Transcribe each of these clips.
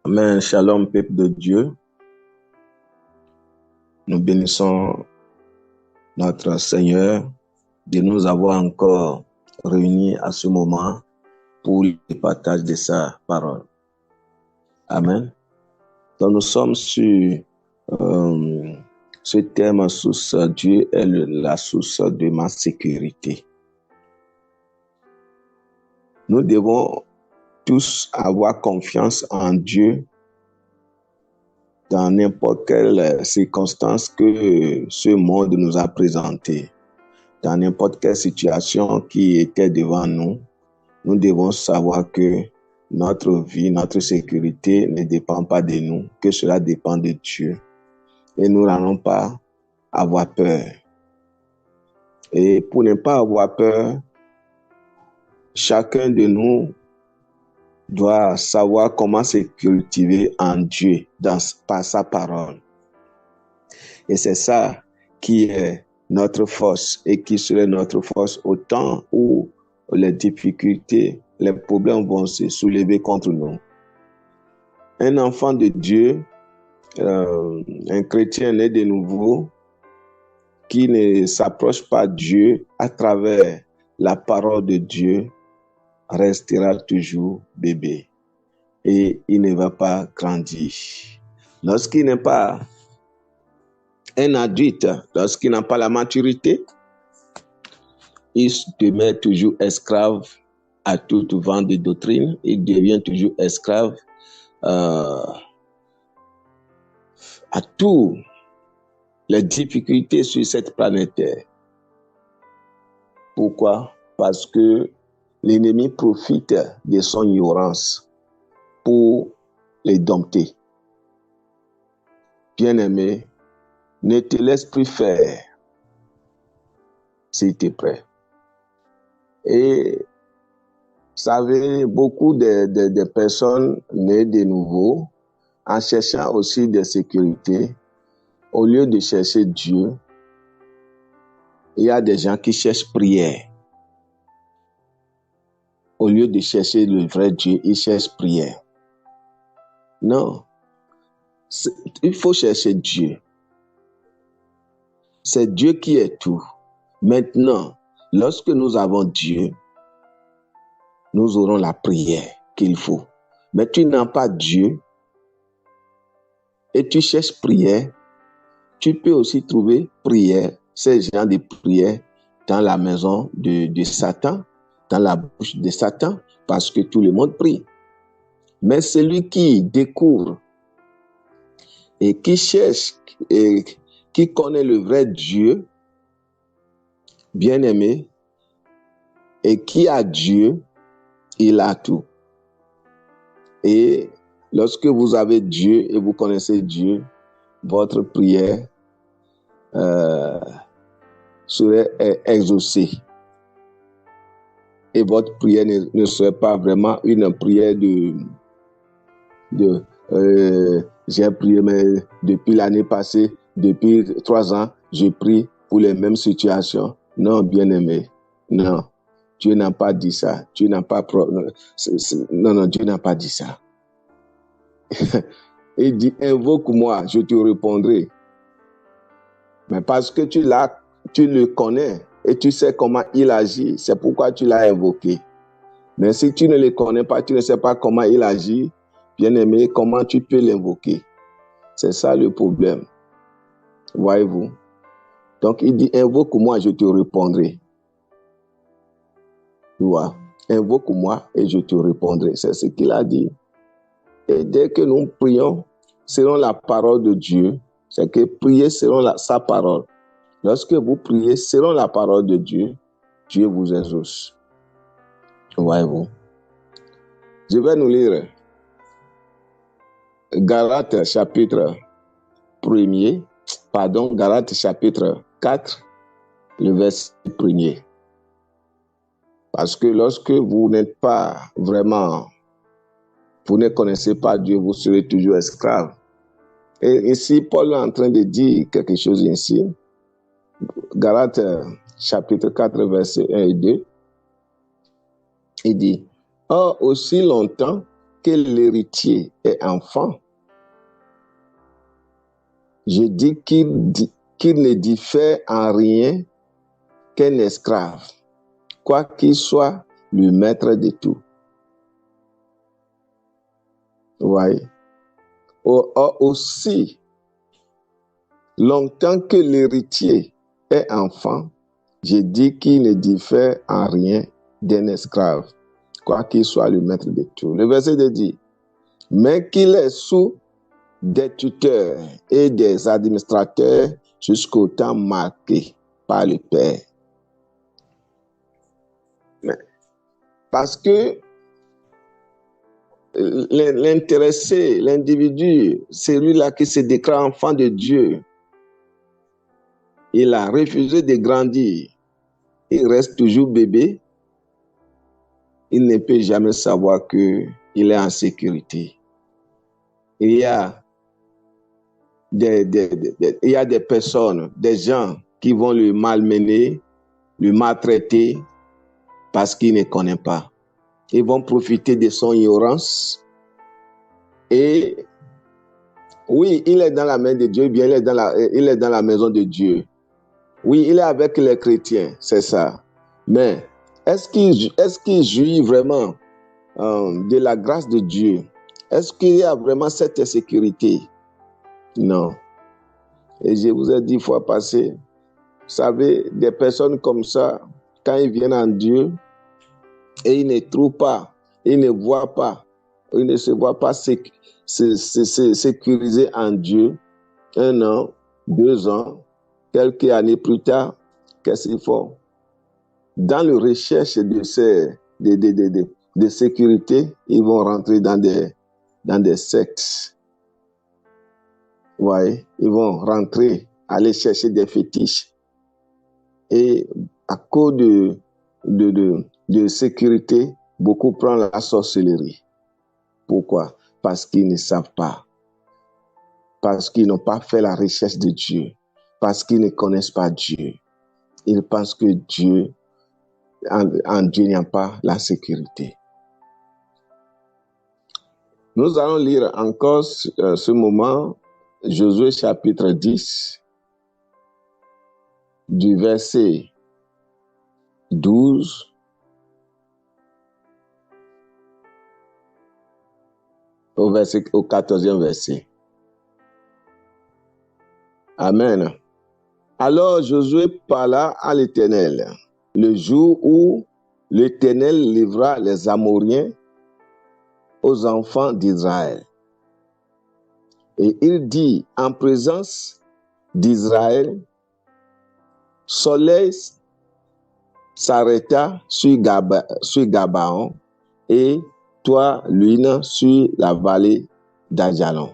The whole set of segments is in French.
Amen. Shalom, peuple de Dieu. Nous bénissons notre Seigneur de nous avoir encore réunis à ce moment pour le partage de sa parole. Amen. Donc nous sommes sur ce thème, source. Dieu est la source de ma sécurité. Nous devons tous avoir confiance en Dieu dans n'importe quelle circonstance que ce monde nous a présentée. Dans n'importe quelle situation qui était devant nous, nous devons savoir que notre vie, notre sécurité ne dépend pas de nous, que cela dépend de Dieu. Et nous n'allons pas avoir peur. Et pour ne pas avoir peur, chacun de nous doit savoir comment se cultiver en Dieu par sa parole. Et c'est ça qui est notre force et qui serait notre force au temps où les difficultés, les problèmes vont se soulever contre nous. Un enfant de Dieu, un chrétien né de nouveau, qui ne s'approche pas de Dieu à travers la parole de Dieu, restera toujours bébé et il ne va pas grandir. Lorsqu'il n'est pas un adulte, lorsqu'il n'a pas la maturité, il demeure toujours esclave à tout vent de doctrine, il devient toujours esclave à toutes les difficultés sur cette planète Terre. Pourquoi? Parce que l'ennemi profite de son ignorance pour les dompter. Bien-aimé, ne te laisse plus faire, s'il te plaît. Et vous savez, beaucoup de personnes nées de nouveau, en cherchant aussi des sécurités, au lieu de chercher Dieu, il y a des gens qui cherchent prière. Au lieu de chercher le vrai Dieu, ils cherchent prière. Non, il faut chercher Dieu. C'est Dieu qui est tout. Maintenant, lorsque nous avons Dieu, nous aurons la prière qu'il faut. Mais tu n'as pas Dieu et tu cherches prière, tu peux aussi trouver prière, ces gens de prière, dans la maison de Satan, dans la bouche de Satan, parce que tout le monde prie. Mais celui qui découvre et qui cherche et qui connaît le vrai Dieu, bien-aimé, et qui a Dieu, il a tout. Et lorsque vous avez Dieu et vous connaissez Dieu, votre prière serait exaucée. Et votre prière ne serait pas vraiment une prière j'ai prié, mais depuis l'année passée, depuis 3 ans, je prie pour les mêmes situations. Non, bien-aimé, non. Dieu n'a pas dit ça. Dieu n'a pas non, Dieu n'a pas dit ça. Il dit, invoque-moi, je te répondrai. Mais parce que tu le connais et tu sais comment il agit, c'est pourquoi tu l'as invoqué. Mais si tu ne le connais pas, tu ne sais pas comment il agit, bien-aimé, comment tu peux l'invoquer? C'est ça le problème. Voyez-vous? Donc, il dit, invoque-moi, je te répondrai. Tu vois? Invoque-moi et je te répondrai. C'est ce qu'il a dit. Et dès que nous prions selon la parole de Dieu, c'est que prier selon sa parole. Lorsque vous priez selon la parole de Dieu, Dieu vous exauce. Voyez-vous? Je vais nous lire Galates chapitre 4, le verset 1er. Parce que lorsque vous n'êtes pas vraiment, vous ne connaissez pas Dieu, vous serez toujours esclave. Et ici, Paul est en train de dire quelque chose ici. Galates chapitre 4, verset 1 et 2. Il dit, « Or, aussi longtemps que l'héritier est enfant, je dis qu'il ne diffère en rien qu'un esclave, quoi qu'il soit le maître de tout. Oui. Aussi longtemps que l'héritier est enfant, je dis qu'il ne diffère en rien d'un esclave, quoi qu'il soit le maître de tout. Le verset dit, mais qu'il est sous des tuteurs et des administrateurs jusqu'au temps marqué par le Père. Parce que l'intéressé, l'individu, celui-là qui se déclare enfant de Dieu, il a refusé de grandir. Il reste toujours bébé. Il ne peut jamais savoir qu'il est en sécurité. Il y a des personnes, des gens qui vont le malmener, le maltraiter parce qu'il ne connaît pas. Ils vont profiter de son ignorance. Et oui, il est dans la main de Dieu, bien il est dans la maison de Dieu. Oui, il est avec les chrétiens, c'est ça. Mais est-ce qu'il jouit vraiment de la grâce de Dieu? Est-ce qu'il y a vraiment cette sécurité? Non. Et je vous ai dit fois passée, vous savez, des personnes comme ça, quand ils viennent en Dieu, et ils ne trouvent pas, ils ne voient pas, ils ne se voient pas sécurisés en Dieu, 1 an, 2 ans, quelques années plus tard, qu'est-ce qu'ils font? Dans la recherche de sécurité, ils vont rentrer dans des sectes. Ouais, ils vont rentrer, aller chercher des fétiches. Et à cause de sécurité, beaucoup prennent la sorcellerie. Pourquoi? Parce qu'ils ne savent pas. Parce qu'ils n'ont pas fait la recherche de Dieu. Parce qu'ils ne connaissent pas Dieu. Ils pensent que Dieu, en Dieu, il n'y a pas la sécurité. Nous allons lire encore ce moment, Josué chapitre 10, du verset 12 au 14e verset. Amen. Alors Josué parla à l'Éternel le jour où l'Éternel livra les Amoriens aux enfants d'Israël. Et il dit en présence d'Israël, soleil s'arrêta sur Gabaon et toi, lune, sur la vallée d'Ajalon.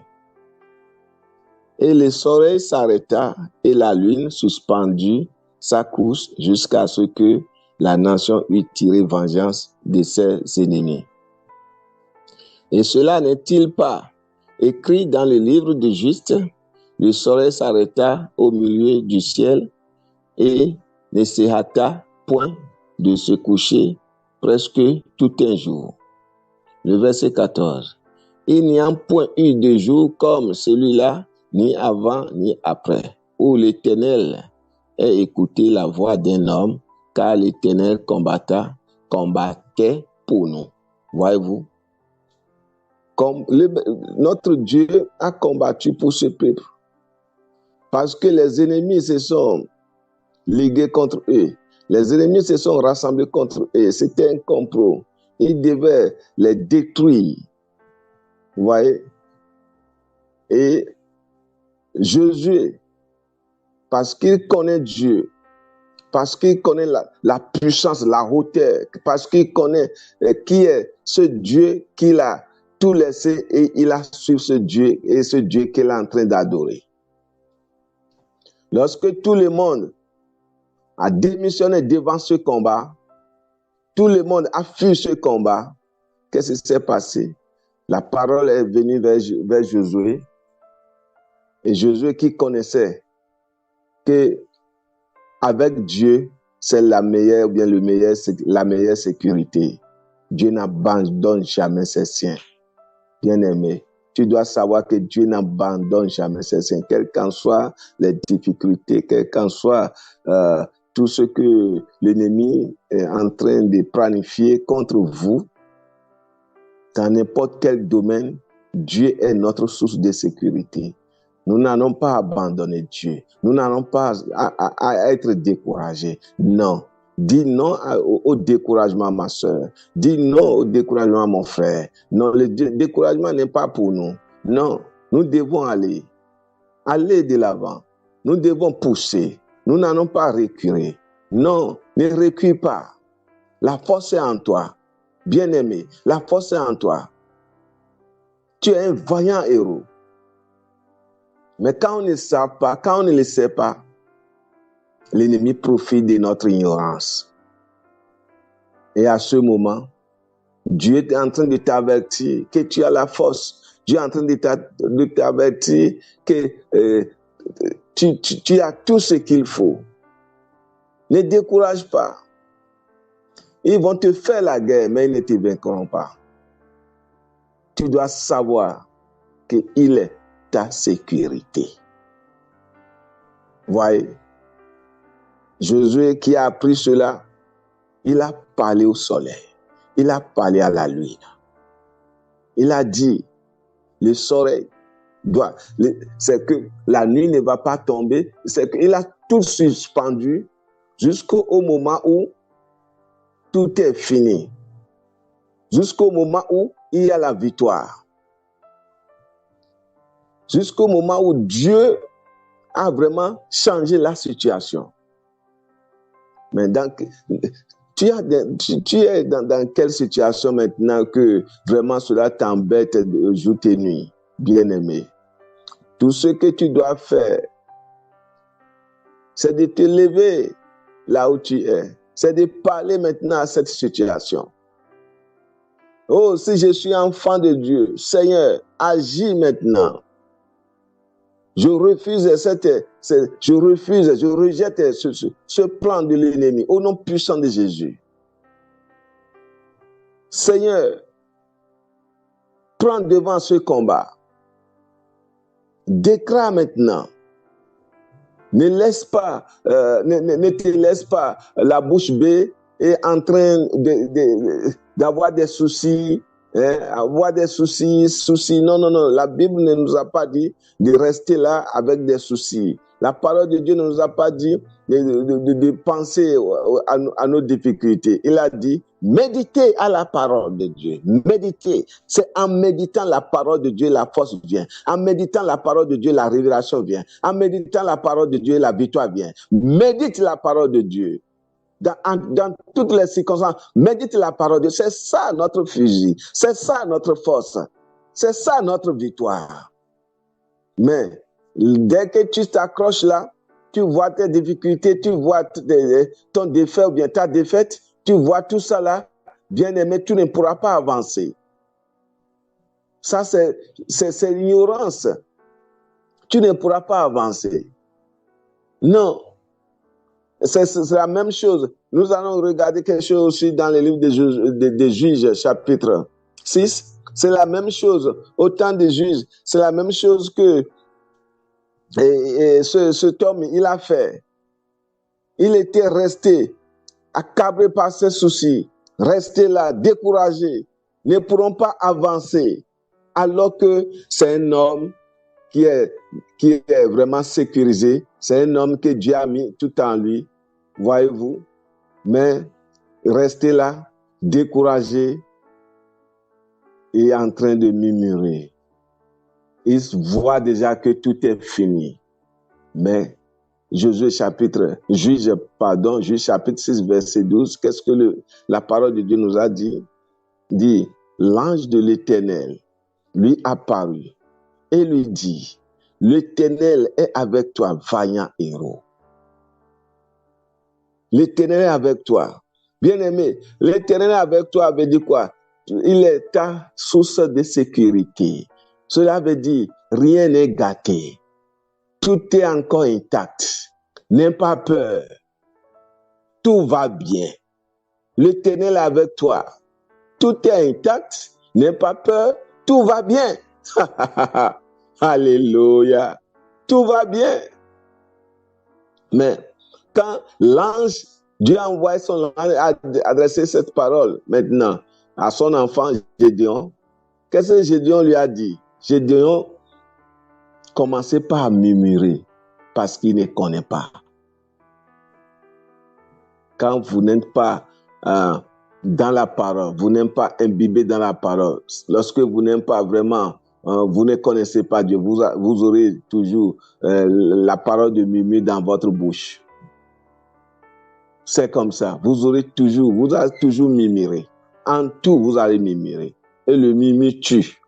Et le soleil s'arrêta et la lune suspendit sa course jusqu'à ce que la nation eût tiré vengeance de ses ennemis. Et cela n'est-il pas écrit dans le livre du juste? Le soleil s'arrêta au milieu du ciel et ne se hâta point de se coucher presque tout un jour. Le verset 14. Il n'y a point eu de jour comme celui-là, ni avant ni après, où l'Éternel ait écouté la voix d'un homme, car l'Éternel combattait pour nous. Voyez-vous? Notre Dieu a combattu pour ce peuple. Parce que les ennemis se sont ligués contre eux. Les ennemis se sont rassemblés contre eux. C'était un complot. Ils devaient les détruire. Vous voyez? Et Josué, parce qu'il connaît Dieu, parce qu'il connaît la puissance, la hauteur, parce qu'il connaît qui est ce Dieu qu'il a tout laissé et il a suivi ce Dieu et ce Dieu qu'il est en train d'adorer. Lorsque tout le monde a démissionné devant ce combat, tout le monde a fui ce combat, qu'est-ce qui s'est passé? La parole est venue vers Josué. Et Josué qui connaissait que avec Dieu, c'est la meilleure sécurité. Dieu n'abandonne jamais ses siens. Bien-aimé, tu dois savoir que Dieu n'abandonne jamais ses saints, quelles qu'en soient les difficultés, quel qu'en soit tout ce que l'ennemi est en train de planifier contre vous. Dans n'importe quel domaine, Dieu est notre source de sécurité. Nous n'allons pas abandonner Dieu. Nous n'allons pas à être découragés. Non. Dis non au découragement, ma soeur. Dis non au découragement, mon frère. Non, le découragement n'est pas pour nous. Non, nous devons aller de l'avant. Nous devons pousser. Nous n'allons pas reculer. Non, ne recule pas. La force est en toi. Bien-aimé, la force est en toi. Tu es un vaillant héros. Mais quand on ne sait pas, quand on ne le sait pas, l'ennemi profite de notre ignorance. Et à ce moment, Dieu est en train de t'avertir que tu as la force. Dieu est en train de t'avertir que tu as tout ce qu'il faut. Ne décourage pas. Ils vont te faire la guerre, mais ils ne te vaincront pas. Tu dois savoir qu'il est ta sécurité. Voyez, Josué qui a appris cela, il a parlé au soleil, il a parlé à la lune. Il a dit, le soleil c'est que la nuit ne va pas tomber, c'est qu'il a tout suspendu jusqu'au moment où tout est fini, jusqu'au moment où il y a la victoire, jusqu'au moment où Dieu a vraiment changé la situation. Mais tu es dans quelle situation maintenant que vraiment cela t'embête de jour et nuit, bien-aimé? Tout ce que tu dois faire, c'est de te lever là où tu es. C'est de parler maintenant à cette situation. Oh, si je suis enfant de Dieu, Seigneur, agis maintenant. Je rejette ce plan de l'ennemi au nom puissant de Jésus. Seigneur, prends devant ce combat. Déclare maintenant. Ne te laisse pas la bouche bée et en train d'avoir des soucis. Avoir des soucis. Non. La Bible ne nous a pas dit de rester là avec des soucis. La parole de Dieu ne nous a pas dit de penser à nos difficultés. Il a dit, méditez à la parole de Dieu. Méditez. C'est en méditant la parole de Dieu, la force vient. En méditant la parole de Dieu, la révélation vient. En méditant la parole de Dieu, la victoire vient. Médite la parole de Dieu. Dans toutes les circonstances, médite la parole de Dieu. C'est ça notre fusil. C'est ça notre force. C'est ça notre victoire. Mais dès que tu t'accroches là, tu vois tes difficultés, tu vois ton défait ou bien ta défaite, tu vois tout ça là, bien aimé, tu ne pourras pas avancer. Ça, c'est l'ignorance. Tu ne pourras pas avancer. Non. C'est la même chose. Nous allons regarder quelque chose aussi dans le livre des Juges, chapitre 6. C'est la même chose. Au temps des Juges, c'est la même chose que cet homme, il a fait. Il était resté accablé par ses soucis, resté là, découragé, ne pourront pas avancer. Alors que c'est un homme qui est vraiment sécurisé. C'est un homme que Dieu a mis tout en lui, voyez-vous. Mais rester là, découragé et en train de murmurer. Il voit déjà que tout est fini. Mais Juge chapitre 6, verset 12, qu'est-ce que la parole de Dieu nous a dit? Dit, l'ange de l'Éternel lui apparut et lui dit, l'Éternel est avec toi, vaillant héros. L'Éternel est avec toi. Bien-aimé, l'Éternel est avec toi veut dire quoi? Il est ta source de sécurité. Cela veut dire, rien n'est gâté. Tout est encore intact. N'aie pas peur. Tout va bien. L'Éternel est avec toi. Tout est intact. N'aie pas peur. tout va bien. Alléluia. Tout va bien. Mais quand l'ange, Dieu a envoyé son ange, a adressé cette parole maintenant à son enfant Gédéon, qu'est-ce que Gédéon lui a dit? Gédéon commençait pas à murmurer parce qu'il ne connaît pas. Quand vous n'êtes pas dans la parole, vous n'êtes pas imbibé dans la parole, lorsque vous n'êtes pas vraiment, vous ne connaissez pas Dieu, vous aurez toujours la parole de murmure dans votre bouche. C'est comme ça. Vous allez toujours murmurer. En tout, vous allez murmurer. Et le murmure tue.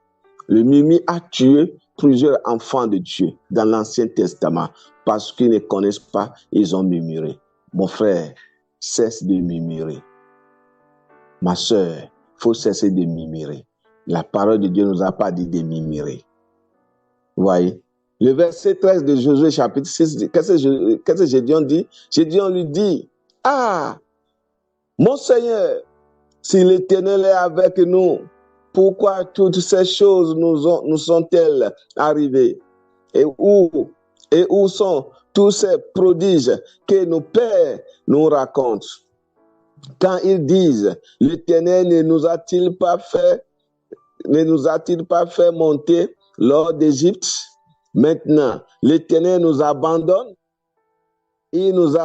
Le murmure a tué plusieurs enfants de Dieu dans l'Ancien Testament parce qu'ils ne connaissent pas, ils ont murmuré. Mon frère, cesse de murmurer. Ma soeur, il faut cesser de murmurer. La parole de Dieu ne nous a pas dit de murmurer. Vous voyez? Le verset 13 de Josué chapitre 6, qu'est-ce que Gédéon dit? Gédéon lui dit, « Ah, mon Seigneur, si l'Éternel est avec nous, pourquoi toutes ces choses nous sont-elles arrivées? Et où sont tous ces prodiges que nos pères nous racontent? Quand ils disent, l'Éternel ne nous a-t-il pas fait monter lors d'Égypte? Maintenant, l'Éternel nous abandonne. Il nous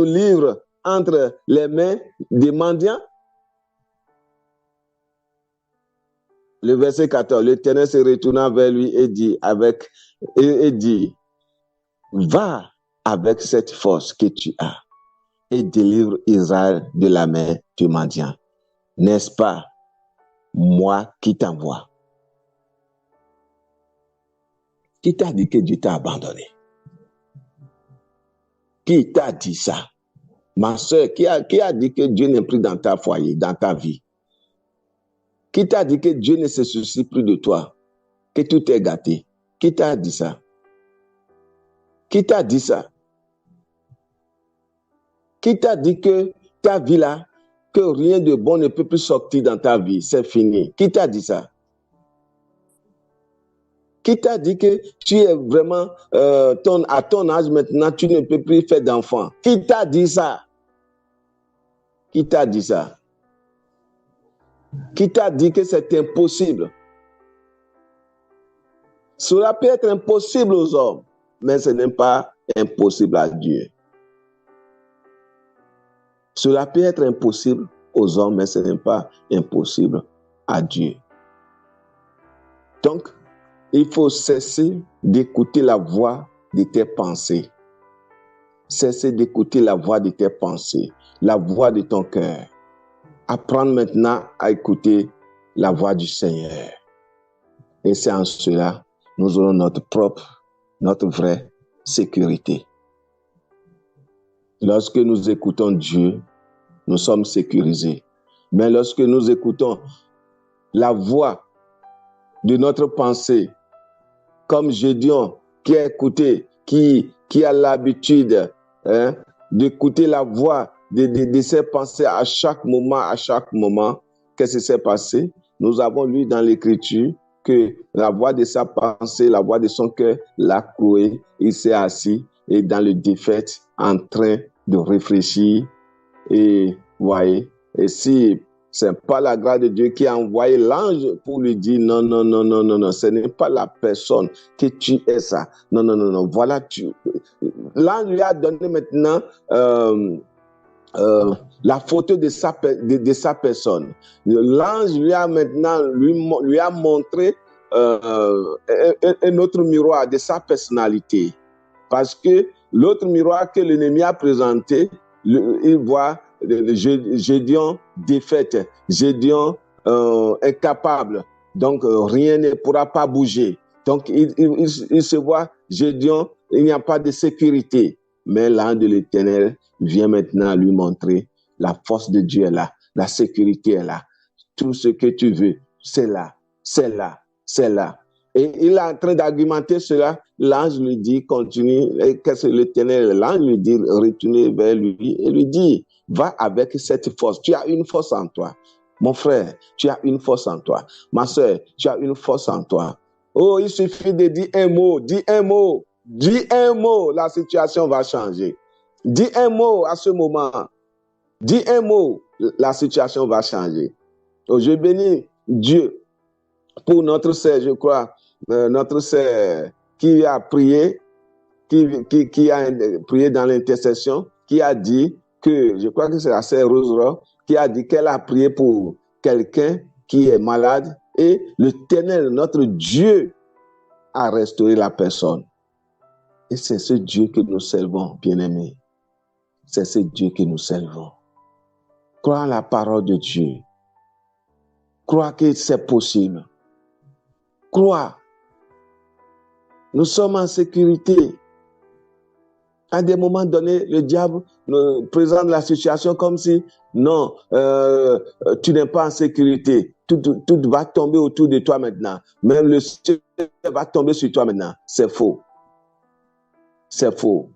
livre entre les mains des mendiants. » Le verset 14, l'Éternel se retourna vers lui et dit, va avec cette force que tu as et délivre Israël de la main du mendiant. N'est-ce pas moi qui t'envoie? Qui t'a dit que Dieu t'a abandonné? Qui t'a dit ça? Ma soeur, qui a dit que Dieu n'est plus dans ta foyer, dans ta vie? Qui t'a dit que Dieu ne se soucie plus de toi? Que tout est gâté? Qui t'a dit ça? Qui t'a dit ça? Qui t'a dit que ta vie là, que rien de bon ne peut plus sortir dans ta vie? C'est fini. Qui t'a dit ça? Qui t'a dit que tu es vraiment, à ton âge maintenant, tu ne peux plus faire d'enfants? Qui t'a dit ça? Qui t'a dit ça? Qui t'a dit que c'est impossible? Cela peut être impossible aux hommes, mais ce n'est pas impossible à Dieu. Cela peut être impossible aux hommes, mais ce n'est pas impossible à Dieu. Donc, il faut cesser d'écouter la voix de tes pensées. Cesser d'écouter la voix de tes pensées, la voix de ton cœur. Apprendre maintenant à écouter la voix du Seigneur. Et c'est en cela, nous aurons notre vraie sécurité. Lorsque nous écoutons Dieu, nous sommes sécurisés. Mais lorsque nous écoutons la voix de notre pensée, comme Gédéon qui a écouté, qui a l'habitude d'écouter la voix de ses pensées à chaque moment, qu'est-ce qui s'est passé? Nous avons lu dans l'Écriture que la voix de sa pensée, la voix de son cœur l'a cloué, il s'est assis et dans le défaite en train de réfléchir. Et voyez, et si c'est pas la grâce de Dieu qui a envoyé l'ange pour lui dire non, ce n'est pas la personne que tu es ça. Non, voilà, l'ange lui a donné maintenant la photo de sa personne. L'ange lui a maintenant lui a montré un autre miroir de sa personnalité. Parce que l'autre miroir que l'ennemi a présenté, il voit Gédéon défaite, Gédéon incapable. Donc rien ne pourra pas bouger. Donc il se voit Gédéon, il n'y a pas de sécurité. Mais l'ange de l'Éternel vient maintenant lui montrer la force de Dieu est là, la sécurité est là. Tout ce que tu veux, c'est là, c'est là, c'est là. Et il est en train d'argumenter cela. L'ange lui dit, continue. Et qu'est-ce que l'Éternel, l'ange lui dit, retournez vers lui et lui dit, va avec cette force. Tu as une force en toi. Mon frère, tu as une force en toi. Ma soeur, tu as une force en toi. Oh, il suffit de dire un mot, dis un mot, dis un mot, la situation va changer. Dis un mot à ce moment. Dis un mot, la situation va changer. Oh, je bénis Dieu pour notre sœur, je crois, notre sœur qui a prié, qui a prié dans l'intercession, qui a dit que, je crois que c'est la sœur Rosera, qui a dit qu'elle a prié pour quelqu'un qui est malade et l'Éternel, notre Dieu, a restauré la personne. Et c'est ce Dieu que nous servons, bien-aimés. C'est ce Dieu que nous servons. Crois en la parole de Dieu. Crois que c'est possible. Crois. Nous sommes en sécurité. À des moments donnés, le diable nous présente la situation comme si, non, tu n'es pas en sécurité. Tout va tomber autour de toi maintenant. Même le ciel va tomber sur toi maintenant. C'est faux. C'est faux.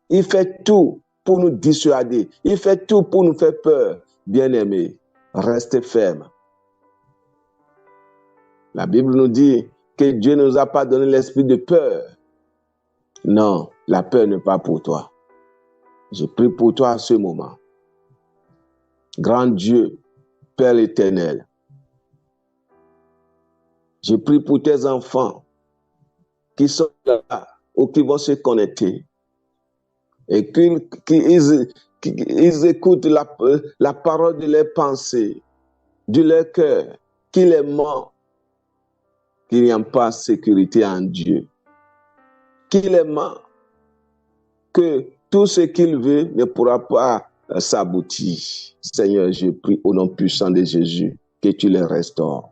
Il fait tout pour nous dissuader. Il fait tout pour nous faire peur. Bien-aimés, restez fermes. La Bible nous dit que Dieu ne nous a pas donné l'esprit de peur. Non, la peur n'est pas pour toi. Je prie pour toi à ce moment. Grand Dieu, Père éternel, je prie pour tes enfants qui sont là ou qui vont se connecter et qu'ils écoutent la parole de leurs pensées, de leur cœur, qu'ils aiment, qu'il n'y a pas de sécurité en Dieu, qu'ils aiment, que tout ce qu'il veut ne pourra pas s'aboutir. Seigneur, je prie au nom puissant de Jésus que tu les restaures.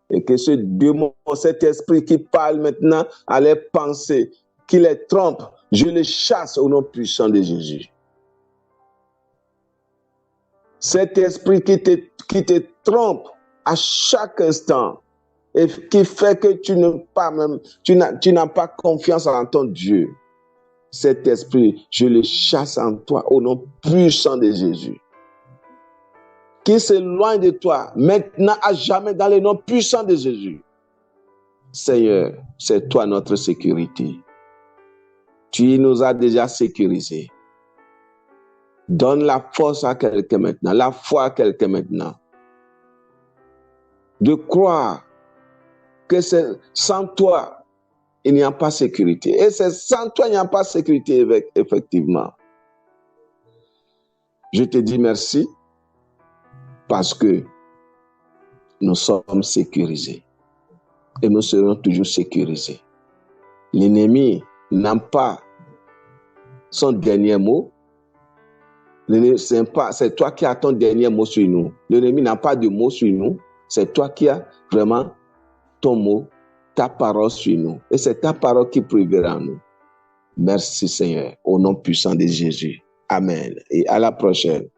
Et que ce démon, cet esprit qui parle maintenant à leurs pensées, qui les trompe, je les chasse au nom puissant de Jésus. Cet esprit qui te trompe à chaque instant et qui fait que tu n'as pas confiance en ton Dieu. Cet esprit, je le chasse en toi au nom puissant de Jésus. Qui s'éloigne de toi, maintenant à jamais dans le nom puissant de Jésus. Seigneur, c'est toi notre sécurité. Tu nous as déjà sécurisés. Donne la force à quelqu'un maintenant, la foi à quelqu'un maintenant. De croire que c'est sans toi, il n'y a pas de sécurité. Et c'est sans toi, il n'y a pas de sécurité, effectivement. Je te dis merci parce que nous sommes sécurisés. Et nous serons toujours sécurisés. L'ennemi n'a pas son dernier mot. C'est toi qui as ton dernier mot sur nous. L'ennemi n'a pas de mot sur nous. C'est toi qui as vraiment ton mot, ta parole sur nous. Et c'est ta parole qui prévaudra en nous. Merci Seigneur, au nom puissant de Jésus. Amen. Et à la prochaine.